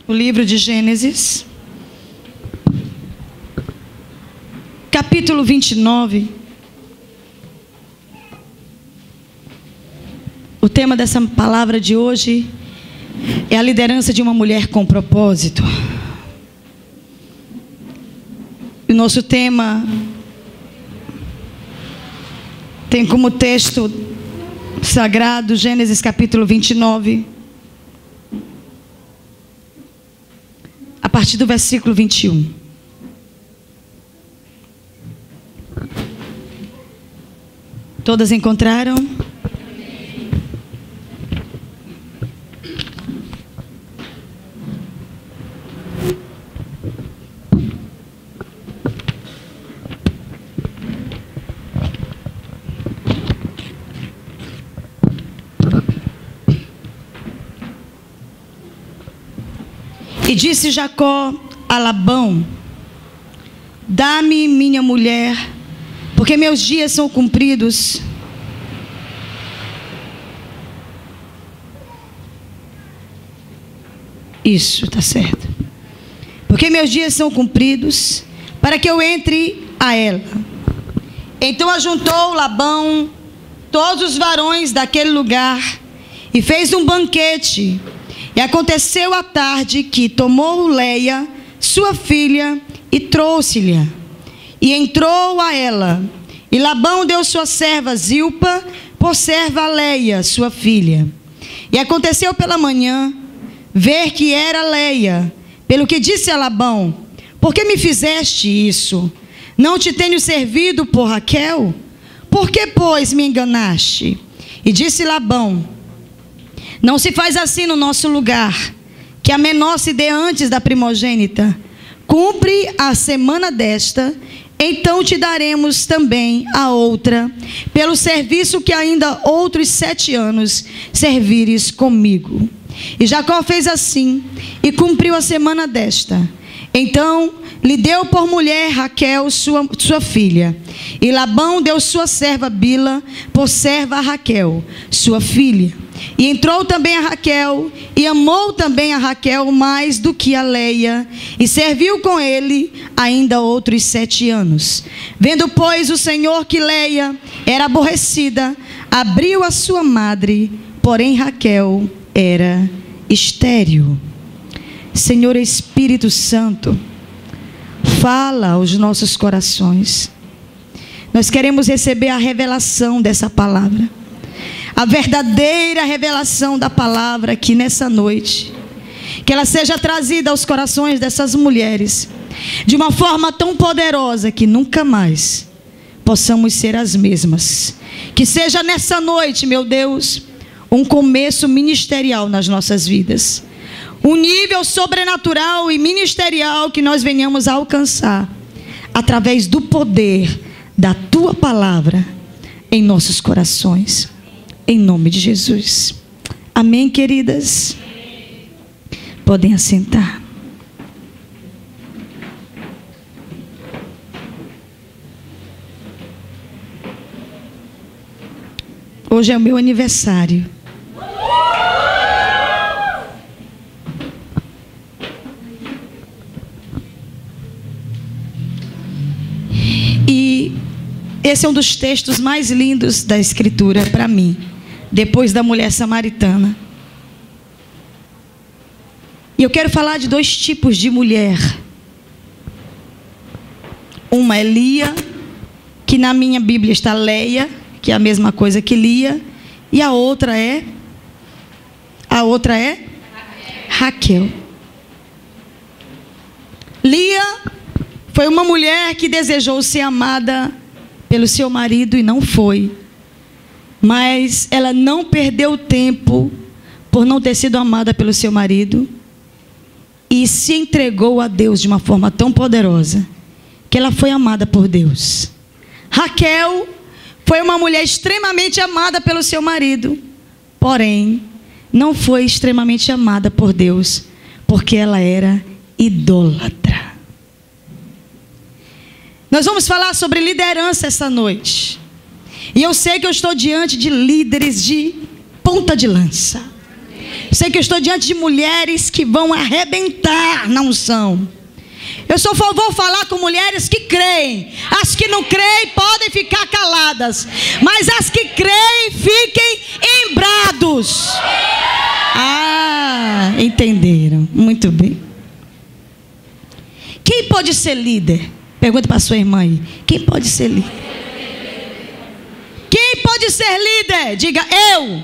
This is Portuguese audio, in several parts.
o livro de Gênesis, capítulo 29. O tema dessa palavra de hoje é a liderança de uma mulher com propósito. O nosso tema tem como texto sagrado Gênesis capítulo 29, a partir do versículo 21. Todas encontraram? E disse Jacó a Labão: dá-me minha mulher, porque meus dias são cumpridos. Isso, está certo. Porque meus dias são cumpridos, para que eu entre a ela. Então ajuntou Labão todos os varões daquele lugar e fez um banquete. E aconteceu à tarde que tomou Leia, sua filha, e trouxe-lhe. E entrou a ela. E Labão deu sua serva Zilpa por serva a Leia, sua filha. E aconteceu pela manhã, ver que era Leia, pelo que disse a Labão: por que me fizeste isso? Não te tenho servido por Raquel? Por que, pois, me enganaste? E disse Labão: não se faz assim no nosso lugar, que a menor se dê antes da primogênita. Cumpre a semana desta, então te daremos também a outra, pelo serviço que ainda outros 7 anos servires comigo. E Jacó fez assim, e cumpriu a semana desta. Então lhe deu por mulher Raquel, sua filha. E Labão deu sua serva Bila por serva a Raquel, sua filha. E entrou também a Raquel, e amou também a Raquel mais do que a Leia, e serviu com ele ainda outros 7 anos. Vendo, pois, o Senhor que Leia era aborrecida, abriu a sua madre, porém Raquel era estéril. Senhor Espírito Santo, fala aos nossos corações. Nós queremos receber a revelação dessa palavra, a verdadeira revelação da palavra aqui nessa noite. Que ela seja trazida aos corações dessas mulheres de uma forma tão poderosa que nunca mais possamos ser as mesmas. Que seja nessa noite, meu Deus, um começo ministerial nas nossas vidas. Um nível sobrenatural e ministerial que nós venhamos a alcançar através do poder da Tua palavra em nossos corações. Em nome de Jesus. Amém, queridas? Podem assentar. Hoje é o meu aniversário. E esse é um dos textos mais lindos da Escritura para mim, depois da mulher samaritana. E eu quero falar de 2 tipos de mulher. Uma é Lia, que na minha Bíblia está Leia, que é a mesma coisa que Lia. E a outra é Raquel. Lia foi uma mulher que desejou ser amada pelo seu marido e não foi. Mas ela não perdeu tempo por não ter sido amada pelo seu marido e se entregou a Deus de uma forma tão poderosa que ela foi amada por Deus. Raquel foi uma mulher extremamente amada pelo seu marido, porém não foi extremamente amada por Deus, porque ela era idólatra. Nós vamos falar sobre liderança essa noite. E eu sei que eu estou diante de líderes de ponta de lança. Sei que eu estou diante de mulheres que vão arrebentar na unção. Eu só vou falar com mulheres que creem. As que não creem podem ficar caladas, mas as que creem, fiquem em brados. Ah, entenderam? Muito bem. Quem pode ser líder? Pergunta para sua irmã aí. Quem pode ser líder? Quem pode ser líder? Diga eu.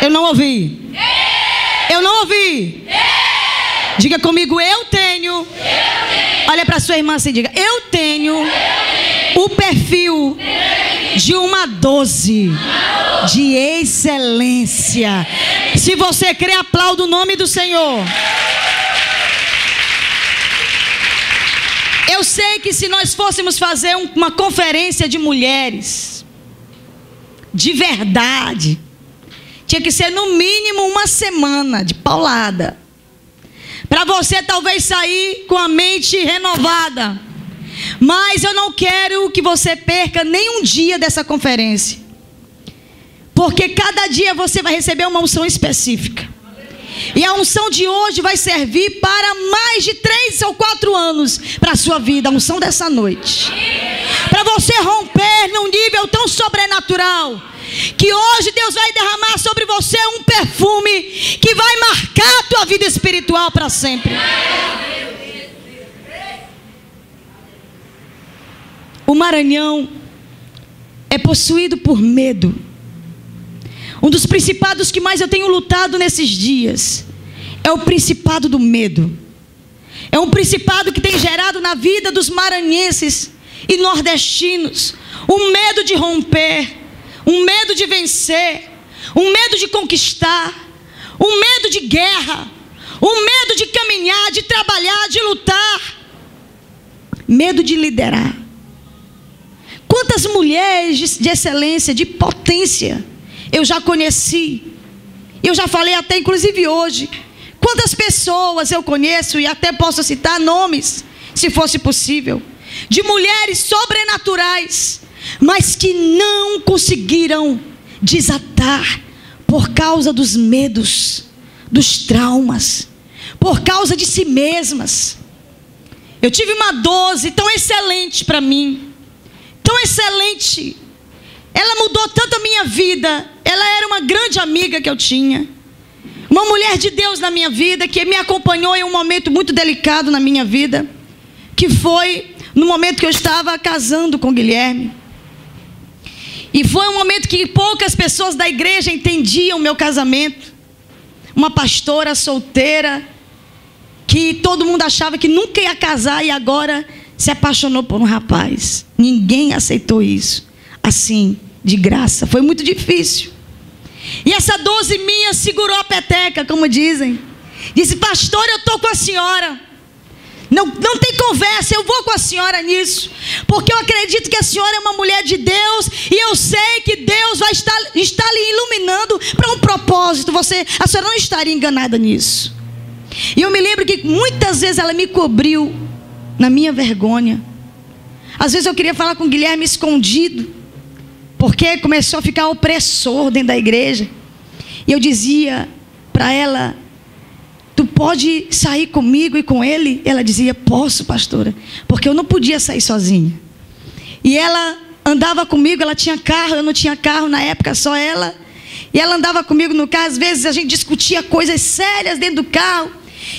Eu não ouvi. Eu não ouvi. Diga comigo, eu tenho. Olha para sua irmã assim, diga, eu tenho o perfil de uma 12 de excelência. Se você crê, aplauda o nome do Senhor. Eu sei que se nós fôssemos fazer uma conferência de mulheres de verdade, tinha que ser no mínimo uma semana de paulada, para você talvez sair com a mente renovada. Mas eu não quero que você perca nem um dia dessa conferência, porque cada dia você vai receber uma unção específica. E a unção de hoje vai servir para mais de 3 ou 4 anos para a sua vida. A unção dessa noite, para você romper num nível tão sobrenatural, que hoje Deus vai derramar sobre você um perfume que vai marcar a tua vida espiritual para sempre. O Maranhão é possuído por medo. Um dos principados que mais eu tenho lutado nesses dias é o principado do medo. É um principado que tem gerado na vida dos maranhenses e nordestinos um medo de romper, um medo de vencer, um medo de conquistar, um medo de guerra, um medo de caminhar, de trabalhar, de lutar, medo de liderar. Quantas mulheres de excelência, de potência eu já conheci, eu já falei até inclusive hoje. Quantas pessoas eu conheço, e até posso citar nomes, se fosse possível, de mulheres sobrenaturais, mas que não conseguiram desatar por causa dos medos, dos traumas, por causa de si mesmas. Eu tive uma 12 tão excelente para mim, tão excelente. Ela mudou tanto a minha vida. Ela era uma grande amiga que eu tinha, uma mulher de Deus na minha vida, que me acompanhou em um momento muito delicado na minha vida, que foi no momento que eu estava casando com Guilherme. E foi um momento que poucas pessoas da igreja entendiam o meu casamento. Uma pastora solteira, que todo mundo achava que nunca ia casar, e agora se apaixonou por um rapaz. Ninguém aceitou isso assim, de graça. Foi muito difícil. E essa 12 minha segurou a peteca, como dizem. Disse, pastor, eu estou com a senhora. Não tem conversa, eu vou com a senhora nisso, porque eu acredito que a senhora é uma mulher de Deus, e eu sei que Deus vai estar lhe iluminando para um propósito. A senhora não estaria enganada nisso. E eu me lembro que muitas vezes ela me cobriu na minha vergonha. Às vezes eu queria falar com o Guilherme escondido, porque começou a ficar opressor dentro da igreja. E eu dizia para ela, tu pode sair comigo e com ele? Ela dizia, posso, pastora, porque eu não podia sair sozinha. E ela andava comigo, ela tinha carro, eu não tinha carro na época, só ela. E ela andava comigo no carro, às vezes a gente discutia coisas sérias dentro do carro,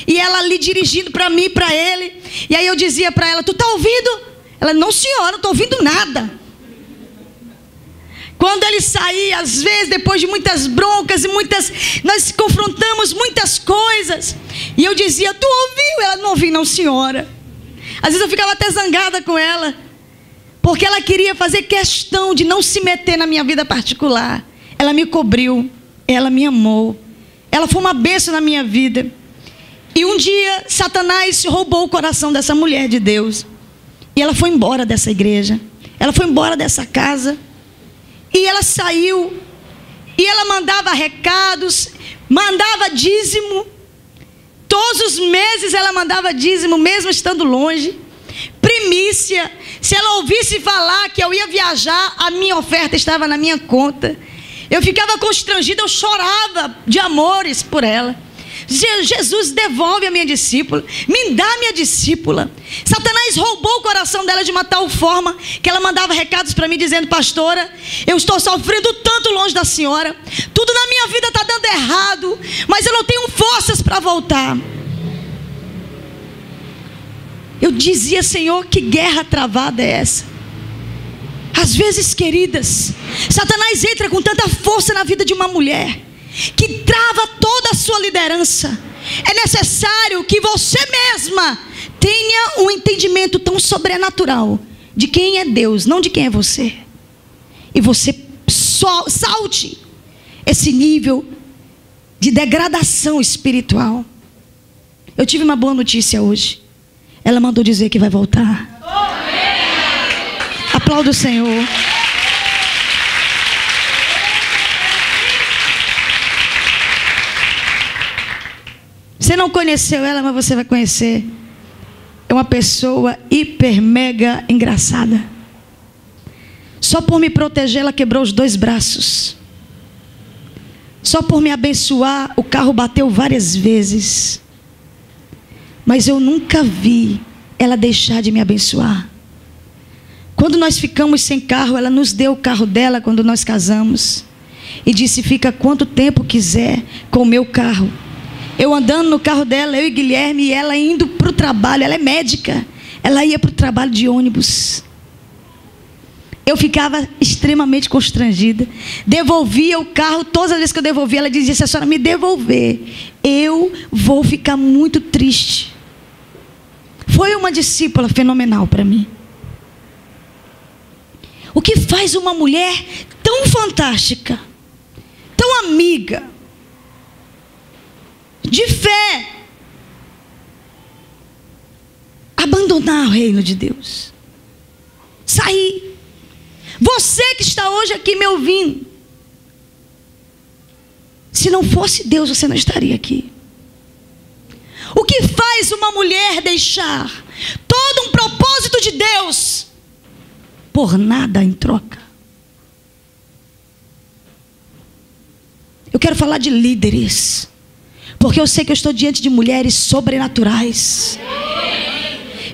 e ela ali dirigindo para mim e para ele. E aí eu dizia para ela, tu está ouvindo? Ela, não senhora, não estou ouvindo nada. Quando ele saía, às vezes, depois de muitas broncas e nós confrontamos muitas coisas, e eu dizia, tu ouviu? Ela, não ouvi não, senhora. Às vezes eu ficava até zangada com ela, porque ela queria fazer questão de não se meter na minha vida particular. Ela me cobriu, ela me amou, ela foi uma bênção na minha vida. E um dia, Satanás roubou o coração dessa mulher de Deus, e ela foi embora dessa igreja, ela foi embora dessa casa. E ela saiu, e ela mandava recados, mandava dízimo. Todos os meses ela mandava dízimo, mesmo estando longe. Primícia. Se ela ouvisse falar que eu ia viajar, a minha oferta estava na minha conta. Eu ficava constrangida, eu chorava de amores por ela. Jesus, devolve a minha discípula, me dá a minha discípula. Satanás roubou o coração dela de uma tal forma que ela mandava recados para mim dizendo: pastora, eu estou sofrendo tanto longe da senhora, tudo na minha vida está dando errado, mas eu não tenho forças para voltar. Eu dizia: Senhor, que guerra travada é essa? Às vezes, queridas, Satanás entra com tanta força na vida de uma mulher que trava toda a sua liderança. É necessário que você mesma tenha um entendimento tão sobrenatural de quem é Deus, não de quem é você. E você salte esse nível de degradação espiritual. Eu tive uma boa notícia hoje. Ela mandou dizer que vai voltar. Aplauda o Senhor. Você não conheceu ela, mas você vai conhecer. É uma pessoa hiper, mega engraçada. Só por me proteger, ela quebrou os 2 braços. Só por me abençoar, o carro bateu várias vezes. Mas eu nunca vi ela deixar de me abençoar. Quando nós ficamos sem carro, ela nos deu o carro dela quando nós casamos. E disse: fica quanto tempo quiser com o meu carro. Eu andando no carro dela, eu e Guilherme, e ela indo para o trabalho. Ela é médica, ela ia para o trabalho de ônibus. Eu ficava extremamente constrangida. Devolvia o carro, todas as vezes que eu devolvia, ela dizia: se a senhora me devolver, eu vou ficar muito triste. Foi uma discípula fenomenal para mim. O que faz uma mulher tão fantástica, tão amiga, de fé, abandonar o reino de Deus, sair? Você que está hoje aqui me ouvindo, se não fosse Deus, você não estaria aqui. O que faz uma mulher deixar todo um propósito de Deus por nada em troca? Eu quero falar de líderes, porque eu sei que eu estou diante de mulheres sobrenaturais.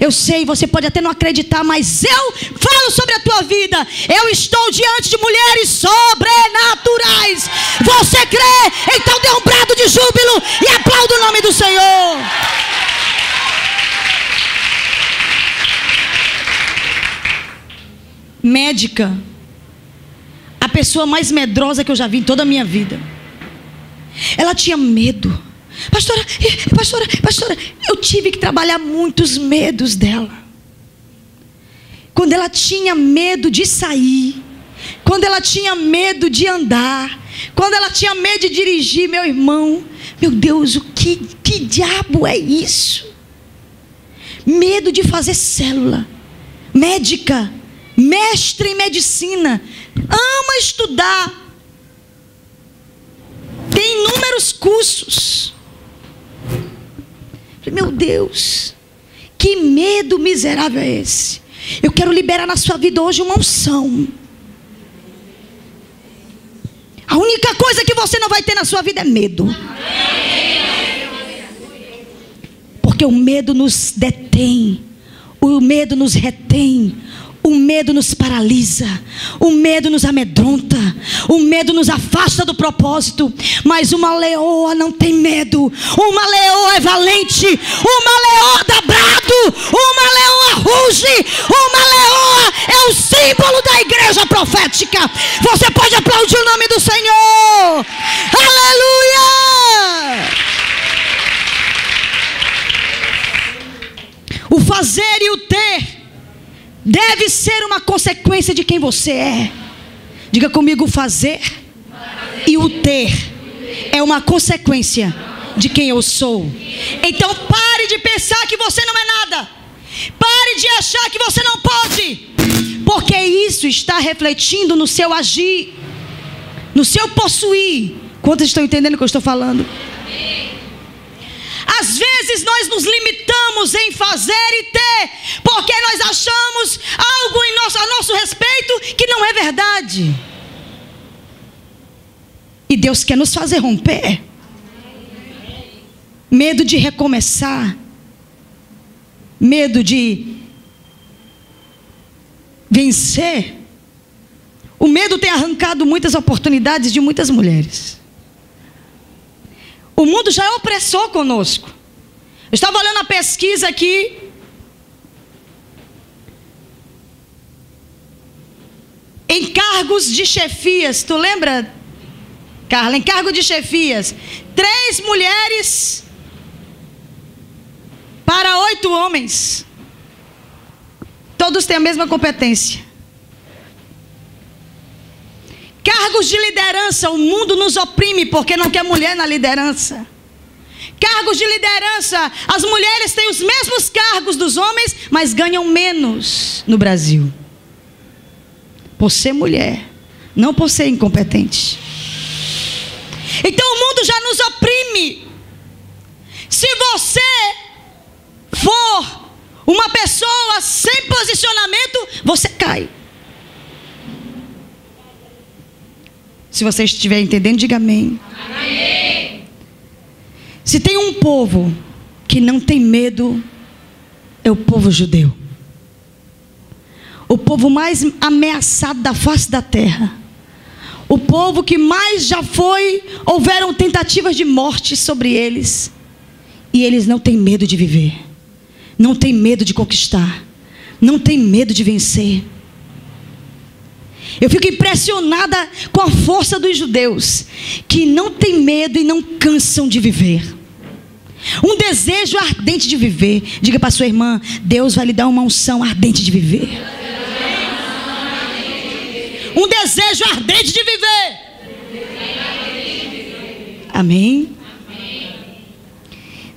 Eu sei, você pode até não acreditar, mas eu falo sobre a tua vida. Eu estou diante de mulheres sobrenaturais. Você crê? Então dê um brado de júbilo e aplauda o nome do Senhor. Médica, a pessoa mais medrosa que eu já vi em toda a minha vida. Ela tinha medo. Pastora, eu tive que trabalhar muitos medos dela. Quando ela tinha medo de sair, quando ela tinha medo de andar, quando ela tinha medo de dirigir, meu irmão, meu Deus, que diabo é isso? Medo de fazer célula. Médica, mestre em medicina, ama estudar, tem inúmeros cursos. Meu Deus, que medo miserável é esse? Eu quero liberar na sua vida hoje uma unção. A única coisa que você não vai ter na sua vida é medo. Porque o medo nos detém, o medo nos retém, o medo nos paralisa, o medo nos amedronta, o medo nos afasta do propósito. Mas uma leoa não tem medo. Uma leoa é valente, uma leoa dá brado, uma leoa ruge, uma leoa é o símbolo da igreja profética. Você pode aplaudir o nome do Senhor. Aleluia! O fazer e o ter deve ser uma consequência de quem você é. Diga comigo: o fazer e o ter é uma consequência de quem eu sou. Então pare de pensar que você não é nada. Pare de achar que você não pode. Porque isso está refletindo no seu agir, no seu possuir. Quantos estão entendendo o que eu estou falando? Às vezes nós nos limitamos em fazer e ter, porque nós achamos algo a nosso respeito que não é verdade. Deus quer nos fazer romper. Medo de recomeçar. Medo de vencer. O medo tem arrancado muitas oportunidades de muitas mulheres. O mundo já é opressor conosco. Eu estava olhando a pesquisa aqui. Em cargos de chefias, tu lembra, Carla? Em cargo de chefias, 3 mulheres para 8 homens. Todos têm a mesma competência. Cargos de liderança, o mundo nos oprime porque não quer mulher na liderança. Cargos de liderança, as mulheres têm os mesmos cargos dos homens, mas ganham menos no Brasil. Por ser mulher, não por ser incompetente. Então o mundo já nos oprime. Se você for uma pessoa sem posicionamento, você cai. Se você estiver entendendo, diga amém. Amém. Se tem um povo que não tem medo, é o povo judeu. O povo mais ameaçado da face da terra. O povo que mais já houveram tentativas de morte sobre eles. E eles não têm medo de viver. Não têm medo de conquistar. Não têm medo de vencer. Eu fico impressionada com a força dos judeus, que não têm medo e não cansam de viver. Um desejo ardente de viver. Diga para sua irmã: Deus vai lhe dar uma unção ardente de viver. Um desejo ardente de viver. Amém?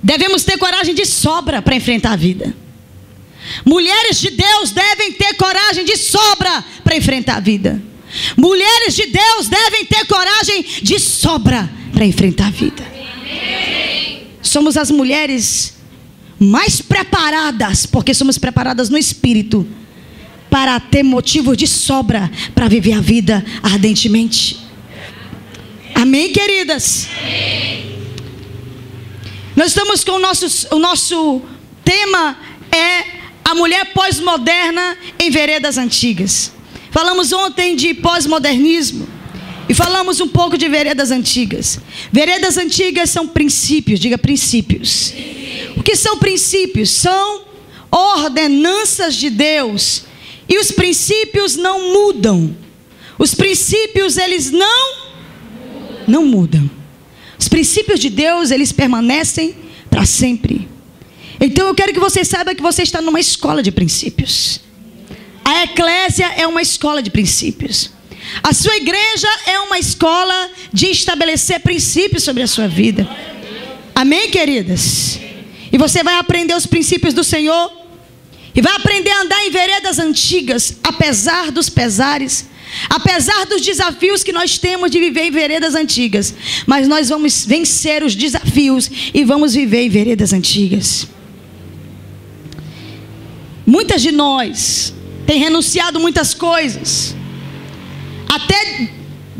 Devemos ter coragem de sobra para enfrentar a vida. Mulheres de Deus devem ter coragem de sobra para enfrentar a vida. Mulheres de Deus devem ter coragem de sobra para enfrentar a vida. Somos as mulheres mais preparadas, porque somos preparadas no espírito, para ter motivo de sobra para viver a vida ardentemente. Amém, queridas? Amém. Nós estamos com o nosso tema é a mulher pós-moderna em veredas antigas. Falamos ontem de pós-modernismo e falamos um pouco de veredas antigas. Veredas antigas são princípios, diga princípios. O que são princípios? São ordenanças de Deus. E os princípios não mudam. Os princípios, eles não mudam. Os princípios de Deus, eles permanecem para sempre. Então eu quero que você saiba que você está numa escola de princípios. A eclésia é uma escola de princípios. A sua igreja é uma escola de estabelecer princípios sobre a sua vida. Amém, queridas? E você vai aprender os princípios do Senhor. E vai aprender a andar em veredas antigas, apesar dos pesares, apesar dos desafios que nós temos de viver em veredas antigas. Mas nós vamos vencer os desafios e vamos viver em veredas antigas. Muitas de nós têm renunciado muitas coisas, até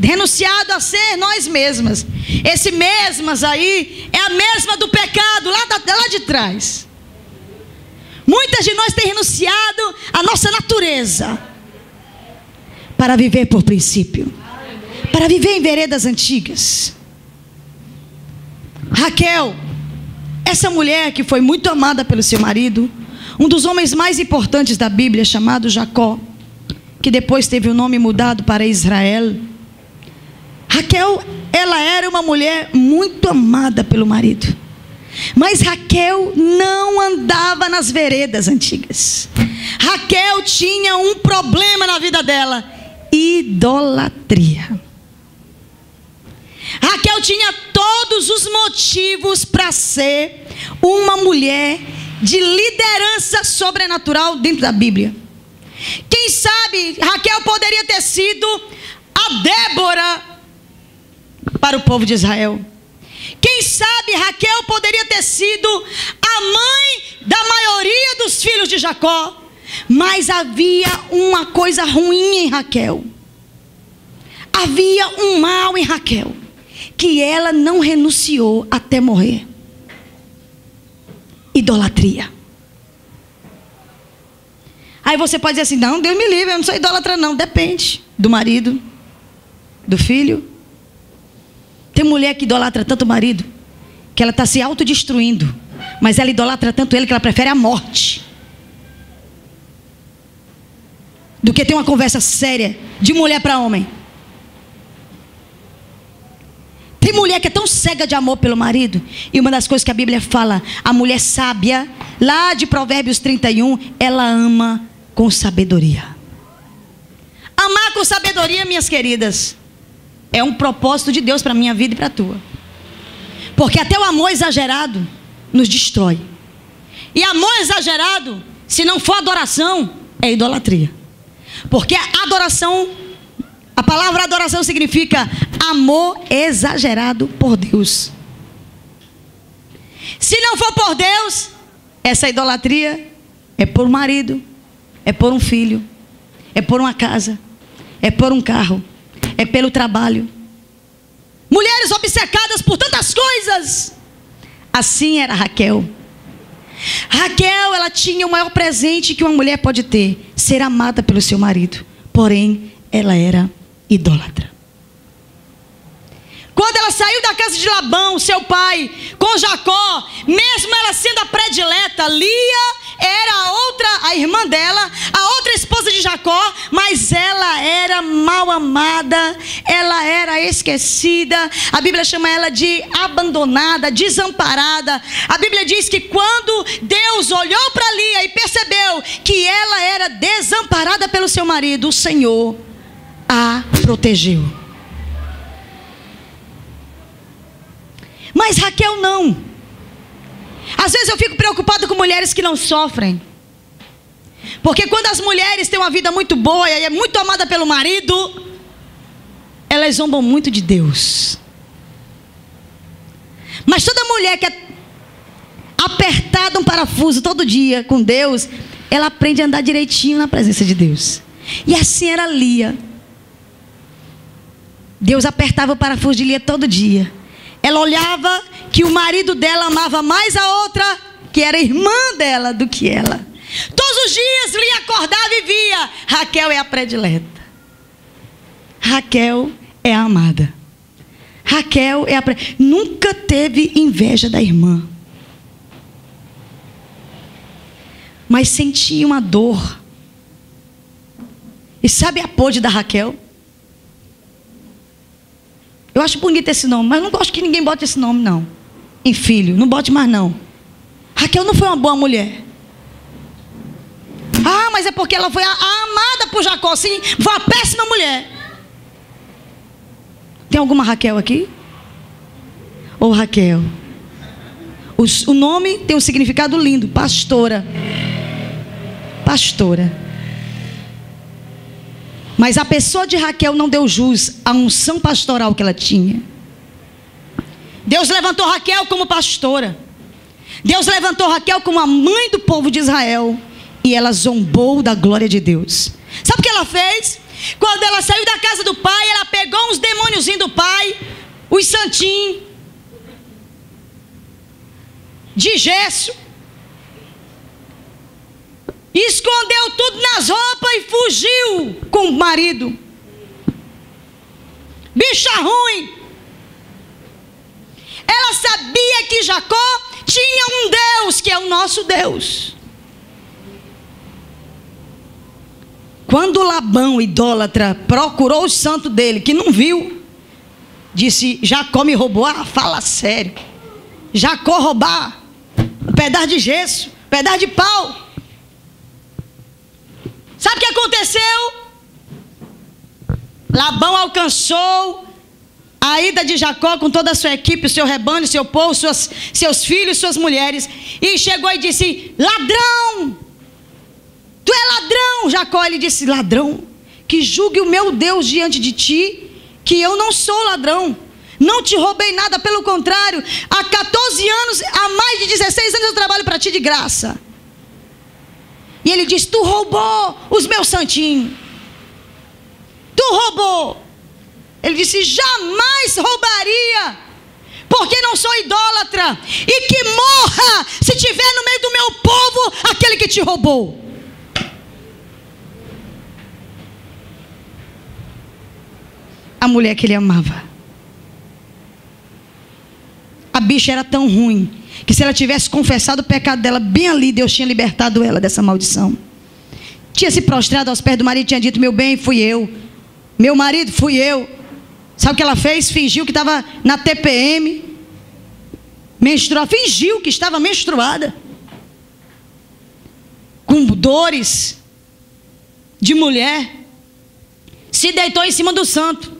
renunciado a ser nós mesmas. Esse mesmas aí é a mesma do pecado lá de trás. Muitas de nós têm renunciado à nossa natureza para viver por princípio, para viver em veredas antigas. Raquel, essa mulher que foi muito amada pelo seu marido, um dos homens mais importantes da Bíblia, chamado Jacó, que depois teve o nome mudado para Israel. Raquel, ela era uma mulher muito amada pelo marido. Mas Raquel não andava nas veredas antigas. Raquel tinha um problema na vida dela: idolatria. Raquel tinha todos os motivos para ser uma mulher de liderança sobrenatural dentro da Bíblia. Quem sabe Raquel poderia ter sido a Débora para o povo de Israel. Quem sabe Raquel poderia ter sido a mãe da maioria dos filhos de Jacó. Mas havia uma coisa ruim em Raquel. Havia um mal em Raquel. que ela não renunciou até morrer. Idolatria. Aí você pode dizer assim: não, Deus me livre, eu não sou idólatra não. Depende do marido, do filho. Tem mulher que idolatra tanto o marido que ela está se autodestruindo, mas ela idolatra tanto ele que ela prefere a morte do que ter uma conversa séria de mulher para homem. Tem mulher que é tão cega de amor pelo marido, e uma das coisas que a Bíblia fala, a mulher sábia, lá de Provérbios 31, ela ama com sabedoria. Amar com sabedoria, minhas queridas, é um propósito de Deus para a minha vida e para a tua. Porque até o amor exagerado nos destrói. E amor exagerado, se não for adoração, é idolatria. Porque a adoração, a palavra adoração significa amor exagerado por Deus. Se não for por Deus, essa idolatria é por um marido, é por um filho, é por uma casa, é por um carro, é pelo trabalho. Mulheres obcecadas por tantas coisas. Assim era Raquel. Raquel, ela tinha o maior presente que uma mulher pode ter: ser amada pelo seu marido. Porém, ela era idólatra. Quando ela saiu da casa de Labão, seu pai, com Jacó, mesmo ela sendo a predileta, Lia era a irmã dela, a outra esposa de Jacó, mas ela era mal amada, ela era esquecida. A Bíblia chama ela de abandonada, desamparada. A Bíblia diz que quando Deus olhou para Lia e percebeu que ela era desamparada pelo seu marido, o Senhor a protegeu. Mas Raquel não. Às vezes eu fico preocupado com mulheres que não sofrem. Porque quando as mulheres têm uma vida muito boa e é muito amada pelo marido, elas zombam muito de Deus. Mas toda mulher que é apertada um parafuso todo dia com Deus, ela aprende a andar direitinho na presença de Deus. E assim era Lia. Deus apertava o parafuso de Lia todo dia. Ela olhava que o marido dela amava mais a outra, que era irmã dela, do que ela. Todos os dias Lia acordava e via: Raquel é a predileta, Raquel é a amada, Raquel é a nunca teve inveja da irmã, mas sentia uma dor. E sabe a pôde da Raquel? Eu acho bonito esse nome, mas não gosto que ninguém bote esse nome não. Em filho, não bote mais não. Raquel não foi uma boa mulher. Ah, mas é porque ela foi a amada por Jacó. Sim, foi uma péssima mulher. Tem alguma Raquel aqui? Ou Raquel? O nome tem um significado lindo: pastora. Pastora. Mas a pessoa de Raquel não deu jus à unção pastoral que ela tinha. Deus levantou Raquel como pastora. Deus levantou Raquel como a mãe do povo de Israel. E ela zombou da glória de Deus. Sabe o que ela fez? Quando ela saiu da casa do pai, ela pegou uns demôniozinhos do pai, os santinhos de gesso, escondeu tudo nas roupas e fugiu com o marido. Bicha ruim. Ela sabia que Jacó tinha um Deus, que é o nosso Deus. Quando Labão, idólatra, procurou o santo dele, que não viu, disse: Jacó me roubou. Ah, fala sério. Jacó roubar um pedaço de gesso, um pedaço de pau. Sabe o que aconteceu? Labão alcançou a ida de Jacó com toda a sua equipe, o seu rebanho, o seu povo, seus filhos, suas mulheres, e chegou e disse: ladrão, tu é ladrão. Jacó, ele disse: ladrão, que julgue o meu Deus diante de ti, que eu não sou ladrão, não te roubei nada, pelo contrário, há 14 anos, há mais de 16 anos eu trabalho para ti de graça. E ele diz: tu roubou os meus santinhos, tu roubou. Ele disse: jamais roubaria, porque não sou idólatra. E que morra, se tiver no meio do meu povo, aquele que te roubou. A mulher que ele amava. A bicha era tão ruim que se ela tivesse confessado o pecado dela bem ali, Deus tinha libertado ela dessa maldição. Tinha se prostrado aos pés do marido, tinha dito: meu bem, fui eu. Meu marido, fui eu. Sabe o que ela fez? Fingiu que estava na TPM, menstruada, fingiu que estava menstruada, com dores de mulher, se deitou em cima do santo.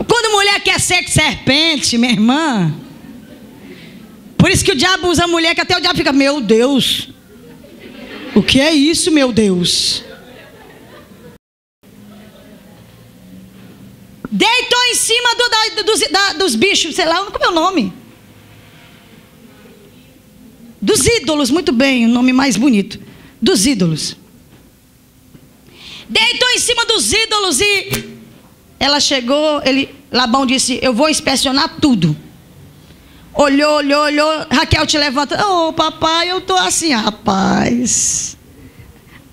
Quando mulher quer ser serpente, minha irmã, por isso que o diabo usa a mulher, que até o diabo fica: meu Deus, o que é isso, meu Deus? Deitou em cima dos bichos, sei lá, como é o nome? Dos ídolos, muito bem, o nome mais bonito. Dos ídolos. Deitou em cima dos ídolos e ela chegou, Labão disse: eu vou inspecionar tudo. Olhou, Raquel te levanta: ô papai, eu estou assim. Rapaz,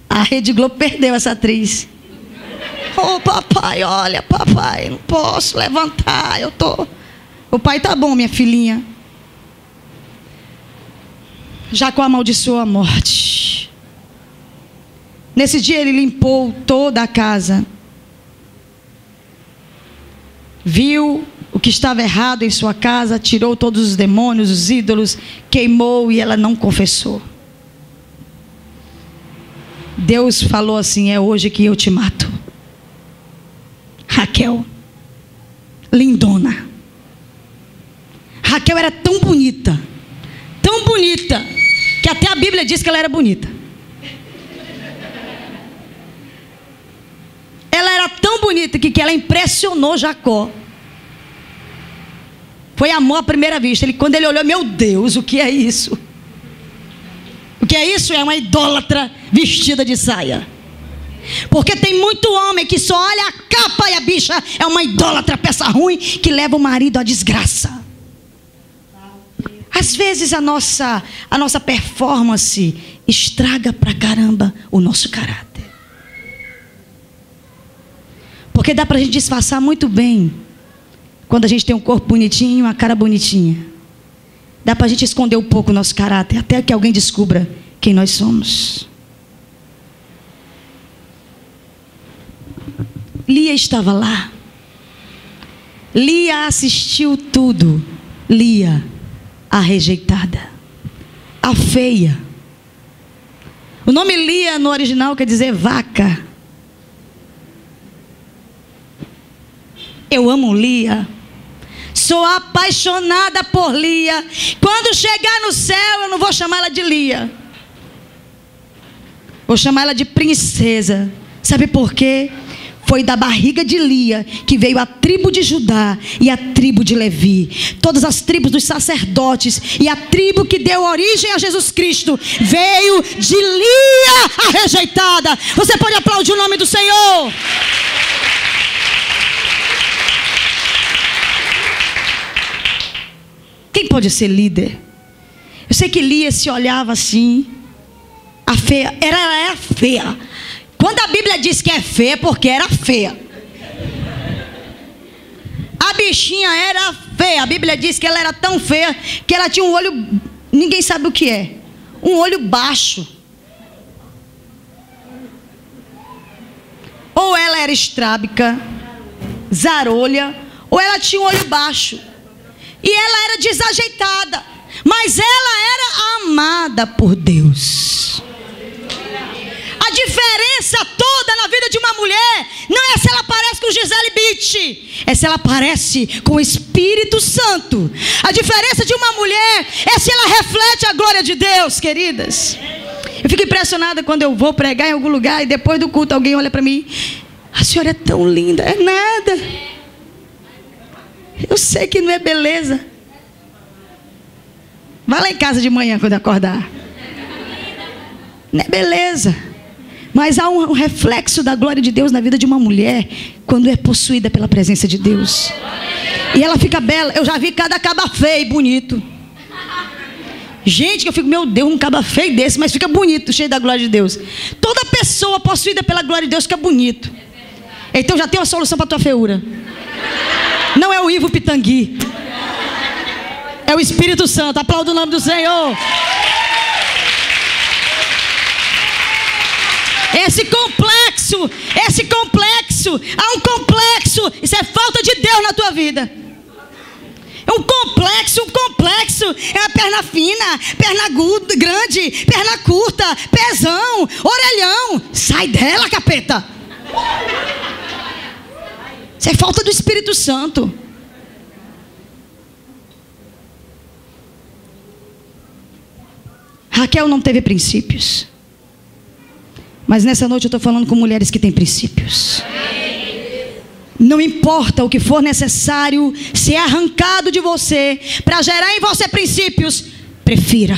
a Rede Globo perdeu essa atriz. Ô papai, olha papai, não posso levantar, eu tô. O pai: tá bom, minha filhinha. Jacó amaldiçoou a morte. Nesse dia ele limpou toda a casa, viu o que estava errado em sua casa, tirou todos os demônios, os ídolos, queimou, e ela não confessou. Deus falou assim: é hoje que eu te mato. Raquel, lindona. Raquel era tão bonita, que até a Bíblia diz que ela era bonita. Ela era tão bonita que ela impressionou Jacó. Foi amor à primeira vista. Quando ele olhou: meu Deus, o que é isso? O que é isso? É uma idólatra vestida de saia. Porque tem muito homem que só olha a capa e a bicha é uma idólatra, peça ruim, que leva o marido à desgraça. Às vezes a nossa performance estraga pra caramba o nosso caráter. Porque dá pra gente disfarçar muito bem quando a gente tem um corpo bonitinho, uma cara bonitinha. Dá pra gente esconder um pouco o nosso caráter, até que alguém descubra quem nós somos. Lia estava lá. Lia assistiu tudo. Lia, a rejeitada, a feia. O nome Lia no original quer dizer vaca. Eu amo Lia. Sou apaixonada por Lia. Quando chegar no céu, eu não vou chamar ela de Lia. Vou chamar ela de princesa. Sabe por quê? Foi da barriga de Lia que veio a tribo de Judá e a tribo de Levi. Todas as tribos dos sacerdotes e a tribo que deu origem a Jesus Cristo veio de Lia, a rejeitada. Você pode aplaudir o nome do Senhor. Quem pode ser líder? Eu sei que Lia se olhava assim. A feia, ela era feia. Quando a Bíblia diz que é feia, é porque era feia. A bichinha era feia. A Bíblia diz que ela era tão feia que ela tinha um olho, ninguém sabe o que é, um olho baixo. Ou ela era estrábica, zarolha, ou ela tinha um olho baixo. E ela era desajeitada, mas ela era amada por Deus. A diferença toda na vida de uma mulher não é se ela parece com Gisele Bündchen, é se ela parece com o Espírito Santo. A diferença de uma mulher é se ela reflete a glória de Deus, queridas. Eu fico impressionada quando eu vou pregar em algum lugar e depois do culto alguém olha para mim: a senhora é tão linda. É nada. Eu sei que não é beleza. Vai lá em casa de manhã quando acordar. Não é beleza. Mas há um reflexo da glória de Deus na vida de uma mulher quando é possuída pela presença de Deus. E ela fica bela. Eu já vi cada caba feio e bonito. Gente, que eu fico, meu Deus, um caba feio desse, mas fica bonito, cheio da glória de Deus. Toda pessoa possuída pela glória de Deus fica bonito. Então já tem uma solução para a tua feiura. Não é o Ivo Pitangui, é o Espírito Santo. Aplauda o nome do Senhor. Esse complexo, há um complexo. Isso é falta de Deus na tua vida. É um complexo. É uma perna fina, perna grande, perna curta, pezão, orelhão. Sai dela, capeta. Isso é falta do Espírito Santo. Raquel não teve princípios. Mas nessa noite eu estou falando com mulheres que têm princípios. Não importa o que for necessário ser arrancado de você para gerar em você princípios, prefira.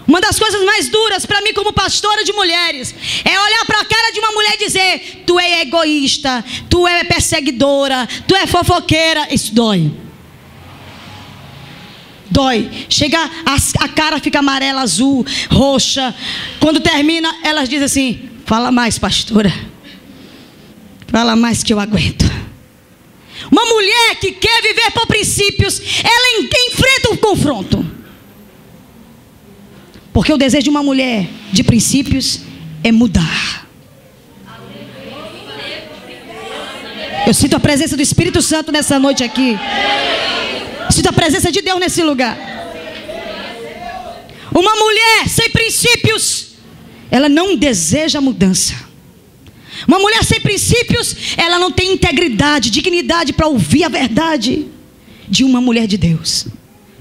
Uma das coisas mais duras para mim como pastora de mulheres é olhar para a cara de uma mulher e dizer: tu é egoísta, tu é perseguidora, tu é fofoqueira. Isso dói. Chega, a cara fica amarela, azul, roxa. Quando termina, elas dizem assim: fala mais, pastora, fala mais que eu aguento. Uma mulher que quer viver por princípios, ela enfrenta o confronto. Porque o desejo de uma mulher de princípios é mudar. Eu sinto a presença do Espírito Santo nessa noite aqui. Sinto a presença de Deus nesse lugar. Uma mulher sem princípios, ela não deseja mudança. Uma mulher sem princípios, ela não tem integridade, dignidade para ouvir a verdade de uma mulher de Deus,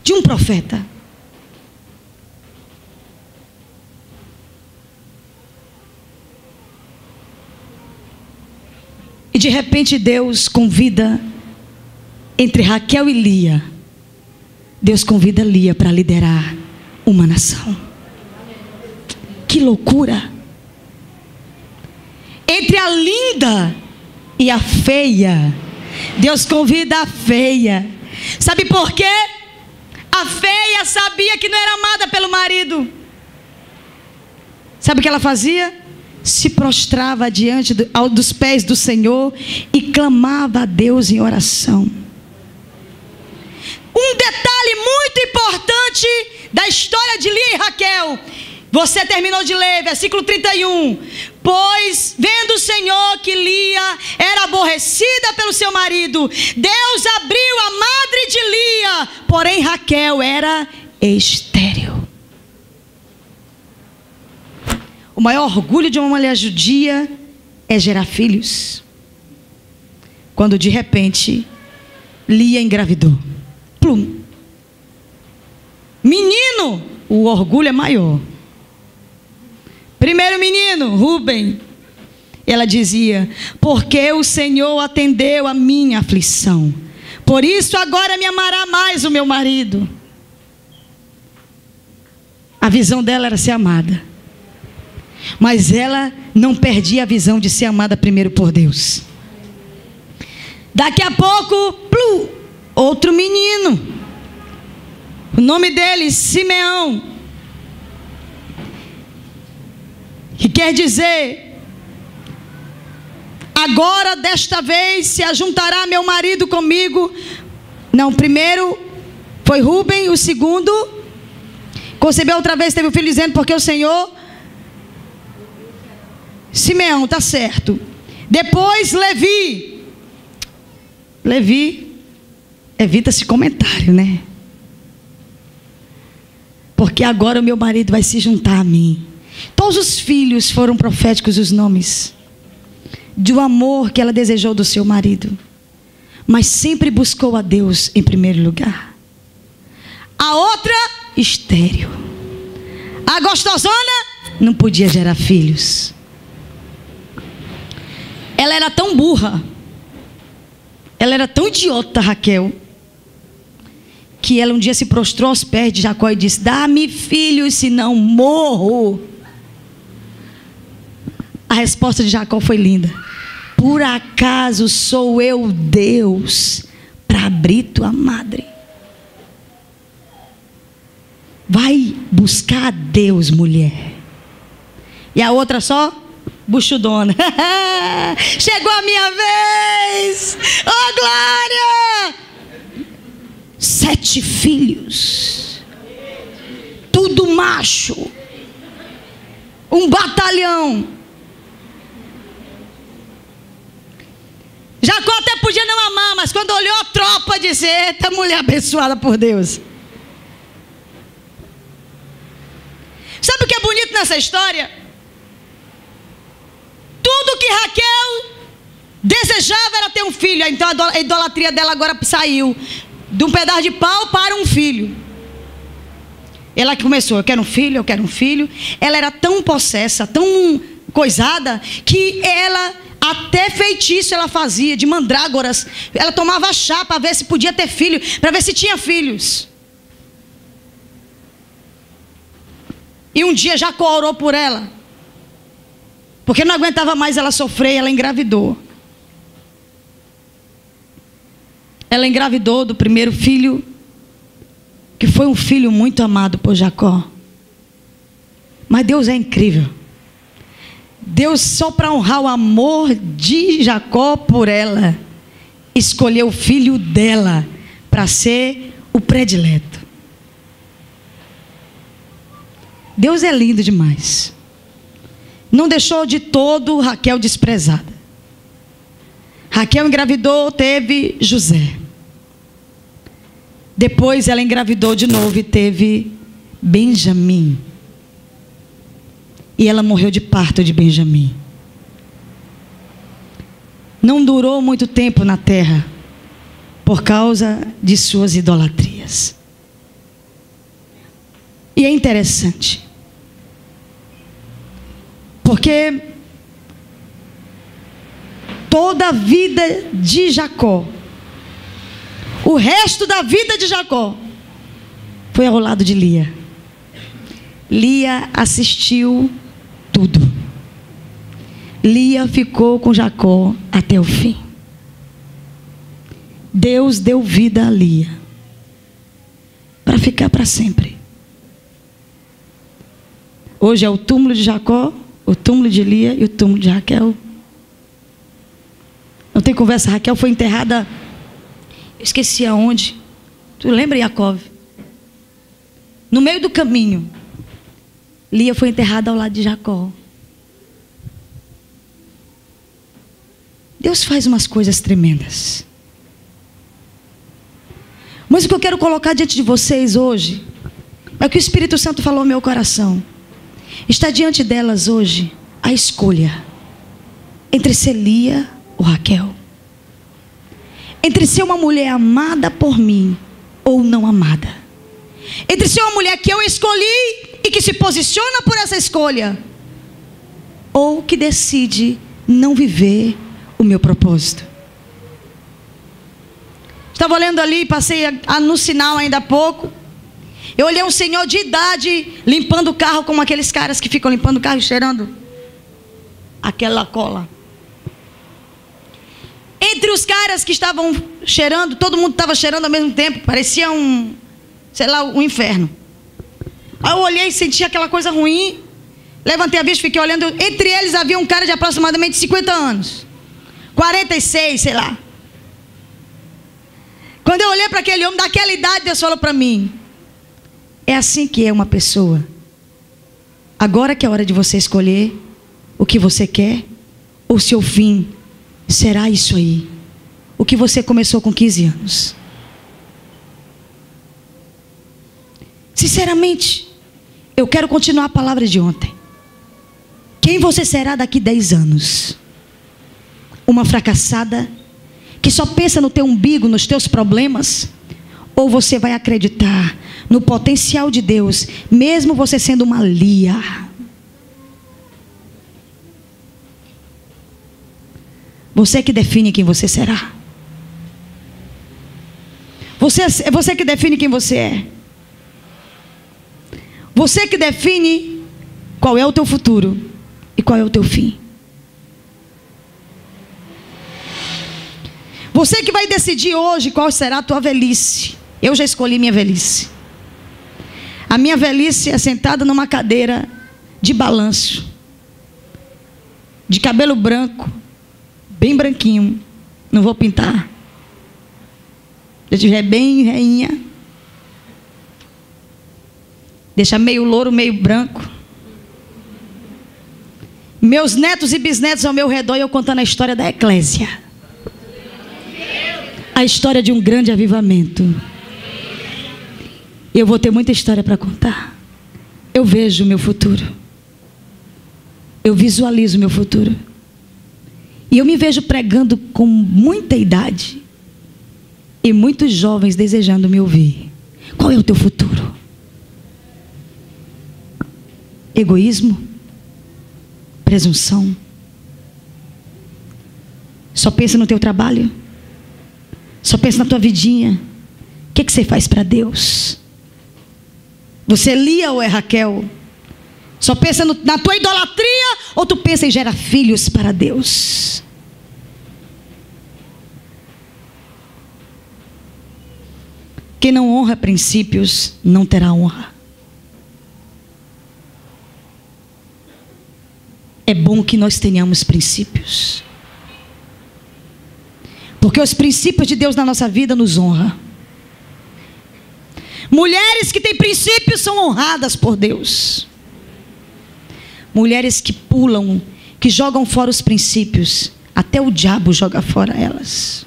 de um profeta. E de repente Deus convida, entre Raquel e Lia, Deus convida Lia para liderar uma nação. Que loucura! Entre a linda e a feia, Deus convida a feia. Sabe por quê? A feia sabia que não era amada pelo marido. Sabe o que ela fazia? Se prostrava diante dos pés do Senhor e clamava a Deus em oração. Um detalhe muito importante da história de Lia e Raquel. Você terminou de ler, versículo 31. Pois, vendo o Senhor que Lia era aborrecida pelo seu marido, Deus abriu a madre de Lia, porém Raquel era estéril. O maior orgulho de uma mulher judia é gerar filhos. Quando de repente Lia engravidou. Plum. Menino, o orgulho é maior. Primeiro menino, Rúben. Ela dizia: porque o Senhor atendeu a minha aflição, por isso agora me amará mais o meu marido. A visão dela era ser amada, mas ela não perdia a visão de ser amada primeiro por Deus. Daqui a pouco, plum, outro menino. O nome dele, Simeão, que quer dizer: agora desta vez se ajuntará meu marido comigo. Não, primeiro foi Rúben, o segundo concebeu outra vez, teve um filho, dizendo: porque o Senhor. Simeão, tá certo. Depois Levi. Levi, evita-se comentário, né? Porque agora o meu marido vai se juntar a mim. Todos os filhos foram proféticos, os nomes do amor que ela desejou do seu marido, mas sempre buscou a Deus em primeiro lugar. A outra, estéril. A gostosona não podia gerar filhos. Ela era tão burra, ela era tão idiota, Raquel, que ela um dia se prostrou aos pés de Jacó e disse: dá-me filhos, senão morro. A resposta de Jacó foi linda: por acaso sou eu Deus para abrir tua madre? Vai buscar a Deus, mulher. E a outra só buchudona. Chegou a minha vez. Oh, glória! 7 filhos, tudo macho, um batalhão. Jacó até podia não amar, mas quando olhou a tropa, disse: eita, mulher abençoada por Deus. Sabe o que é bonito nessa história? Tudo que Raquel desejava era ter um filho. Então a idolatria dela agora saiu de um pedaço de pau para um filho. Ela começou: eu quero um filho, eu quero um filho. Ela era tão possessa, tão coisada, que ela, até feitiço ela fazia, de mandrágoras. Ela tomava chá para ver se podia ter filho, para ver se tinha filhos. E um dia Jacó orou por ela, porque não aguentava mais ela sofrer. Ela engravidou. Ela engravidou do primeiro filho, que foi um filho muito amado por Jacó. Mas Deus é incrível. Deus, só para honrar o amor de Jacó por ela, escolheu o filho dela para ser o predileto. Deus é lindo demais. Não deixou de todo Raquel desprezada. Raquel engravidou, teve José. Depois ela engravidou de novo e teve Benjamim. E ela morreu de parto de Benjamim. Não durou muito tempo na terra por causa de suas idolatrias. E é interessante, porque toda a vida de Jacó, o resto da vida de Jacó, foi ao lado de Lia. Lia assistiu tudo. Lia ficou com Jacó até o fim. Deus deu vida a Lia para ficar para sempre. Hoje é o túmulo de Jacó, o túmulo de Lia e o túmulo de Raquel. Não tem conversa. Raquel foi enterrada, eu esqueci aonde. Tu lembra, Jacob? No meio do caminho, Lia foi enterrada ao lado de Jacó. Deus faz umas coisas tremendas. Mas o que eu quero colocar diante de vocês hoje é o que o Espírito Santo falou ao meu coração. Está diante delas hoje a escolha entre ser Lia ou Raquel, entre ser uma mulher amada por mim ou não amada, entre ser uma mulher que eu escolhi e que se posiciona por essa escolha, ou que decide não viver o meu propósito. Estava olhando ali, passei no sinal ainda há pouco. Eu olhei um senhor de idade limpando o carro, como aqueles caras que ficam limpando o carro e cheirando aquela cola. Entre os caras que estavam cheirando, todo mundo estava cheirando ao mesmo tempo. Parecia um inferno. Aí eu olhei e senti aquela coisa ruim. Levantei a vista, fiquei olhando. Entre eles havia um cara de aproximadamente 50 anos. 46, sei lá. Quando eu olhei para aquele homem daquela idade, Deus falou para mim: é assim que é uma pessoa. Agora que é a hora de você escolher o que você quer, o seu fim será isso aí, o que você começou com 15 anos. Sinceramente, eu quero continuar a palavra de ontem. Quem você será daqui 10 anos? Uma fracassada que só pensa no teu umbigo, nos teus problemas? Ou você vai acreditar no potencial de Deus, mesmo você sendo uma Lia? Você que define quem você será. É você que define quem você é. Você que define qual é o teu futuro e qual é o teu fim. Você que vai decidir hoje qual será a tua velhice. Eu já escolhi minha velhice. A minha velhice é sentada numa cadeira de balanço, de cabelo branco, bem branquinho. Não vou pintar. Se eu estiver bem reinha, deixa meio louro, meio branco. Meus netos e bisnetos ao meu redor e eu contando a história da eclésia. A história de um grande avivamento. Eu vou ter muita história para contar. Eu vejo o meu futuro. Eu visualizo o meu futuro. E eu me vejo pregando com muita idade. E muitos jovens desejando me ouvir. Qual é o teu futuro? Egoísmo? Presunção? Só pensa no teu trabalho? Só pensa na tua vidinha? O que você faz para Deus? Você é Lia ou é Raquel? Só pensa na tua idolatria ou tu pensa em gerar filhos para Deus? Quem não honra princípios não terá honra. É bom que nós tenhamos princípios, porque os princípios de Deus na nossa vida nos honram. Mulheres que têm princípios são honradas por Deus. Mulheres que pulam, que jogam fora os princípios, até o diabo joga fora elas.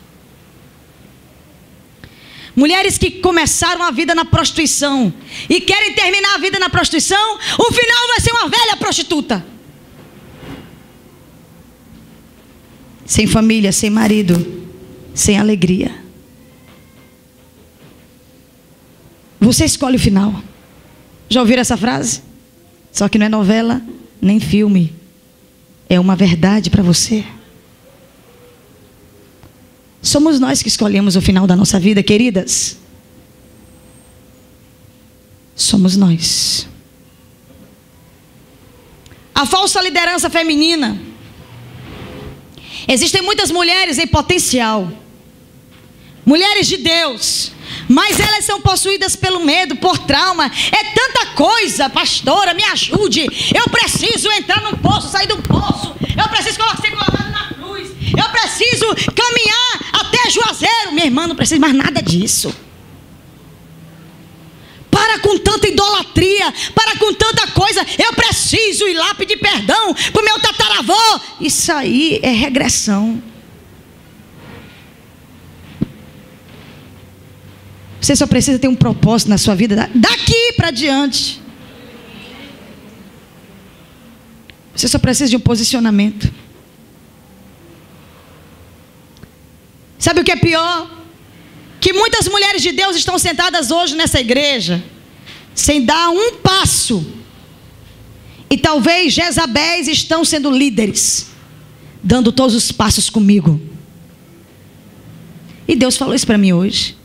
Mulheres que começaram a vida na prostituição e querem terminar a vida na prostituição, o final vai ser uma velha prostituta. Sem família, sem marido, sem alegria. Você escolhe o final. Já ouviram essa frase? Só que não é novela, nem filme. É uma verdade para você. Somos nós que escolhemos o final da nossa vida, queridas. Somos nós. A falsa liderança feminina. Existem muitas mulheres em potencial, mulheres de Deus, mas elas são possuídas pelo medo, por trauma. É tanta coisa, pastora, me ajude. Eu preciso entrar num poço, sair de um poço. Eu preciso ser colocado na cruz. Eu preciso caminhar até Juazeiro. Minha irmã, não precisa mais nada disso. Para com tanta idolatria, para com tanta coisa. Eu preciso ir lá pedir perdão para o meu tataravô. Isso aí é regressão. Você só precisa ter um propósito na sua vida daqui para diante. Você só precisa de um posicionamento. Sabe o que é pior? Que muitas mulheres de Deus estão sentadas hoje nessa igreja sem dar um passo. E talvez Jezabéis estão sendo líderes, dando todos os passos comigo. E Deus falou isso para mim hoje.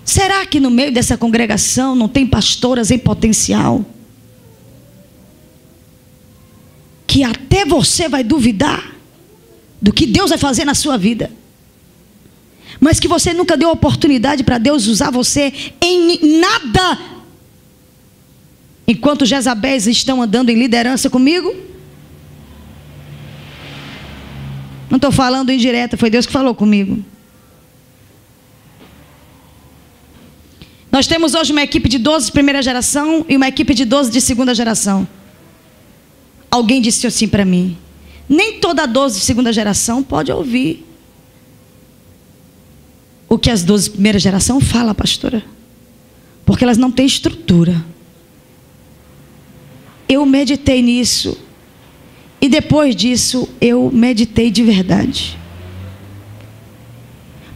Será que no meio dessa congregação não tem pastoras em potencial? Que até você vai duvidar do que Deus vai fazer na sua vida, mas que você nunca deu oportunidade para Deus usar você em nada. Enquanto Jezabéis estão andando em liderança comigo. Não estou falando indireta, foi Deus que falou comigo. Nós temos hoje uma equipe de 12 de primeira geração e uma equipe de 12 de segunda geração. Alguém disse assim para mim: nem toda 12 de segunda geração pode ouvir o que as 12 de primeira geração fala, pastora, porque elas não têm estrutura. Eu meditei nisso e depois disso eu meditei de verdade.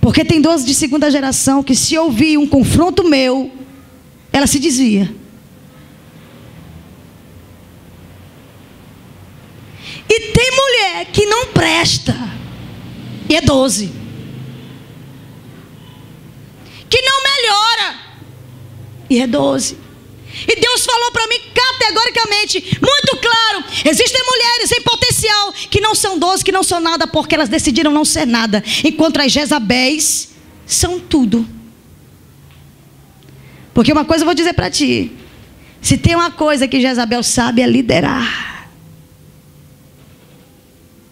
Porque tem 12 de segunda geração que, se ouvir um confronto meu, ela se desvia. E tem mulher que não presta, e é 12. e é 12. E Deus falou para mim categoricamente, muito claro: existem mulheres em potencial que não são 12, que não são nada, porque elas decidiram não ser nada, enquanto as Jezabéis são tudo. Porque uma coisa eu vou dizer para ti: se tem uma coisa que Jezabel sabe, é liderar.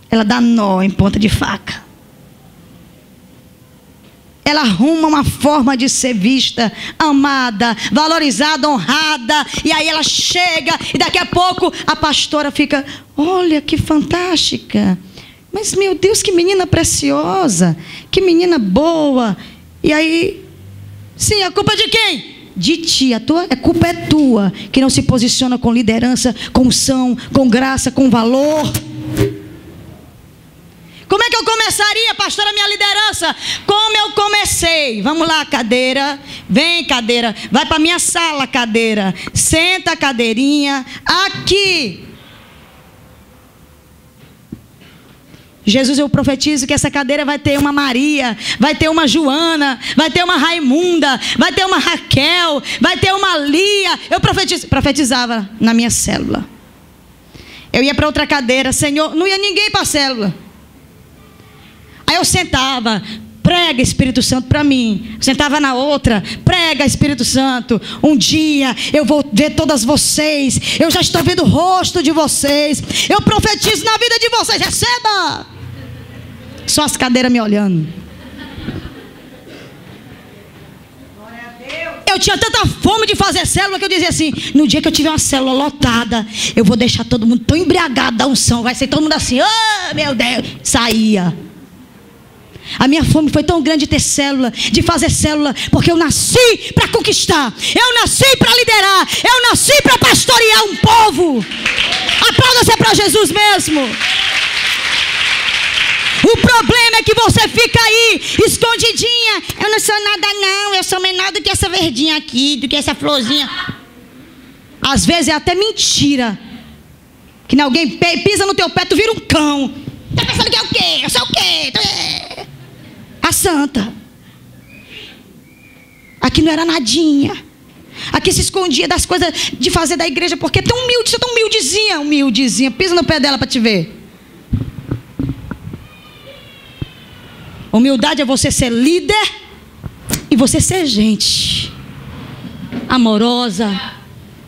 Ela dá nó em ponta de faca. Ela arruma uma forma de ser vista, amada, valorizada, honrada. E aí ela chega e daqui a pouco a pastora fica: olha que fantástica. Mas meu Deus, que menina preciosa. Que menina boa. E aí, sim, a culpa é de quem? De ti. A culpa é tua, que não se posiciona com liderança, com unção, com graça, com valor. Como é que eu começaria, pastora, a minha liderança? Como eu comecei? Vamos lá, cadeira. Vem, cadeira. Vai para minha sala, cadeira. Senta, cadeirinha. Aqui. Jesus, eu profetizo que essa cadeira vai ter uma Maria, vai ter uma Joana, vai ter uma Raimunda, vai ter uma Raquel, vai ter uma Lia. Eu profetizava na minha célula. Eu ia para outra cadeira. Senhor, não ia ninguém para a célula. Aí eu sentava: prega, Espírito Santo, para mim. Eu sentava na outra: prega, Espírito Santo. Um dia eu vou ver todas vocês. Eu já estou vendo o rosto de vocês. Eu profetizo na vida de vocês. Receba! Só as cadeiras me olhando. Eu tinha tanta fome de fazer célula que eu dizia assim: no dia que eu tiver uma célula lotada, eu vou deixar todo mundo tão embriagado da unção. Vai ser todo mundo assim: oh meu Deus. Saía. A minha fome foi tão grande de ter célula, de fazer célula, porque eu nasci para conquistar, eu nasci para liderar, eu nasci para pastorear um povo. Aplauda-se para Jesus mesmo. O problema é que você fica aí, escondidinha. Eu não sou nada não, eu sou menor do que essa verdinha aqui, do que essa florzinha. Às vezes é até mentira. Que alguém pisa no teu pé, tu vira um cão. Tá pensando que é o quê? Eu sou o quê? A santa. Aqui não era nadinha. Aqui se escondia das coisas de fazer da igreja, porque é tão humilde, você é tão humildezinha. Humildezinha, pisa no pé dela para te ver. Humildade é você ser líder e você ser gente amorosa,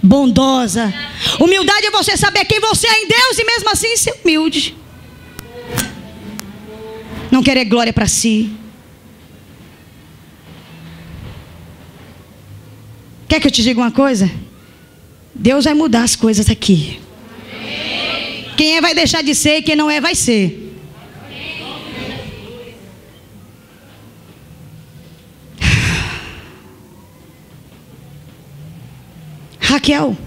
bondosa. Humildade é você saber quem você é em Deus e mesmo assim ser humilde. Não querer glória para si. Quer que eu te diga uma coisa? Deus vai mudar as coisas aqui. Quem é vai deixar de ser e quem não é vai ser. Raquel,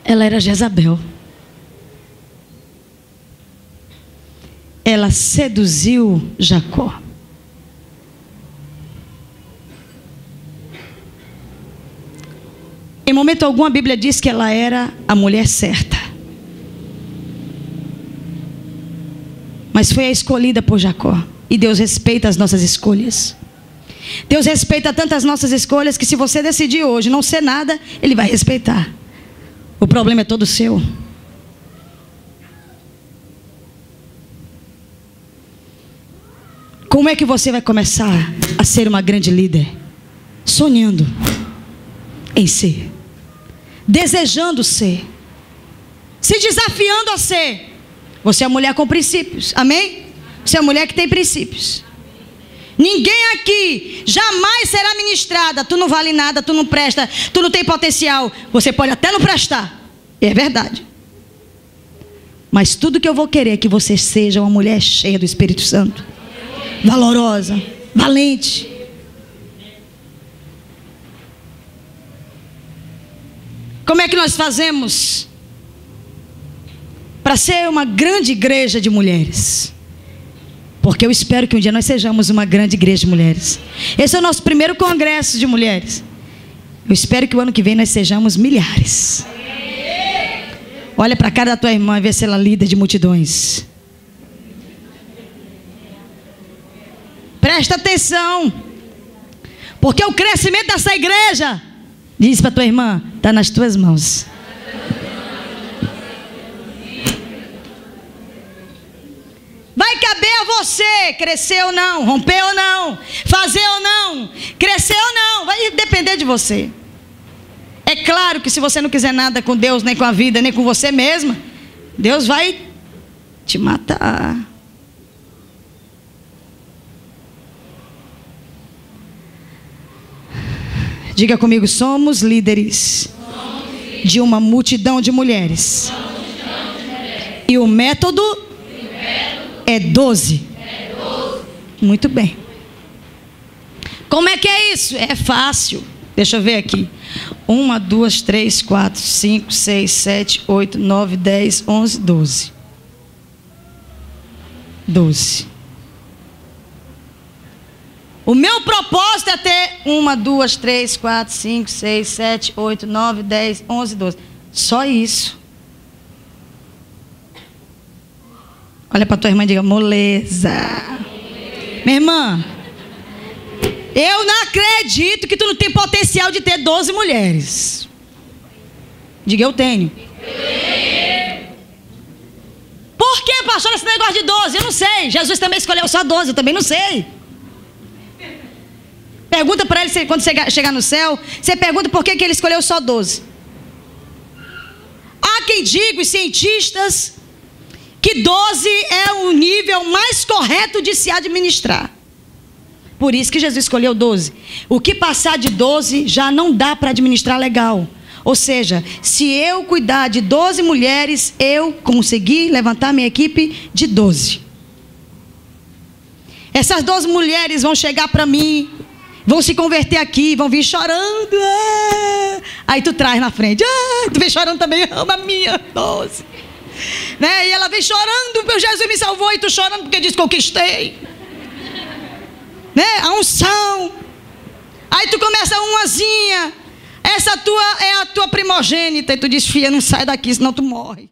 ela era Jezabel. Ela seduziu Jacó. Em momento algum a Bíblia diz que ela era a mulher certa. Mas foi a escolhida por Jacó. E Deus respeita as nossas escolhas. Deus respeita tantas nossas escolhas que se você decidir hoje não ser nada, Ele vai respeitar. O problema é todo seu. Como é que você vai começar a ser uma grande líder? Sonhando em ser, desejando ser, se desafiando a ser. Você é mulher com princípios, amém? Você é mulher que tem princípios. Ninguém aqui jamais será ministrada: tu não vale nada, tu não presta, tu não tem potencial. Você pode até não prestar, é verdade. Mas tudo que eu vou querer é que você seja uma mulher cheia do Espírito Santo, valorosa, valente. Como é que nós fazemos para ser uma grande igreja de mulheres? Porque eu espero que um dia nós sejamos uma grande igreja de mulheres. Esse é o nosso primeiro congresso de mulheres. Eu espero que o ano que vem nós sejamos milhares. Olha para a cara da tua irmã e vê se ela é líder de multidões. Presta atenção. Porque o crescimento dessa igreja, diz para tua irmã, está nas tuas mãos. Vai caber a você crescer ou não, romper ou não, fazer ou não, crescer ou não, vai depender de você. É claro que se você não quiser nada com Deus, nem com a vida, nem com você mesma, Deus vai te matar. Diga comigo, somos líderes de uma multidão de mulheres. E o método é 12. Muito bem. Como é que é isso? É fácil. Deixa eu ver aqui. 1, 2, 3, 4, 5, 6, 7, 8, 9, 10, 11, 12. 12. O meu propósito é ter 1, 2, 3, 4, 5, 6, 7, 8, 9, 10, 11, 12. Só isso. Olha para tua irmã e diga, moleza. Minha irmã, eu não acredito que tu não tem potencial de ter 12 mulheres. Diga, eu tenho. Por que, pastor, esse negócio de 12? Eu não sei. Jesus também escolheu só 12, eu também não sei. Pergunta para ele, quando você chegar no céu, você pergunta por que ele escolheu só 12. Há quem diga, os cientistas, que 12 é o nível mais correto de se administrar. Por isso que Jesus escolheu 12. O que passar de 12 já não dá para administrar legal. Ou seja, se eu cuidar de 12 mulheres, eu consegui levantar minha equipe de 12. Essas 12 mulheres vão chegar para mim, vão se converter aqui, vão vir chorando. Aí tu traz na frente. Tu vem chorando também, ama minha 12. Né? E ela vem chorando, meu Jesus me salvou, e tu chorando porque diz conquistei. Né? A unção. Aí tu começa umazinha. Essa tua é a tua primogênita. E tu diz, filha, não sai daqui, senão tu morre.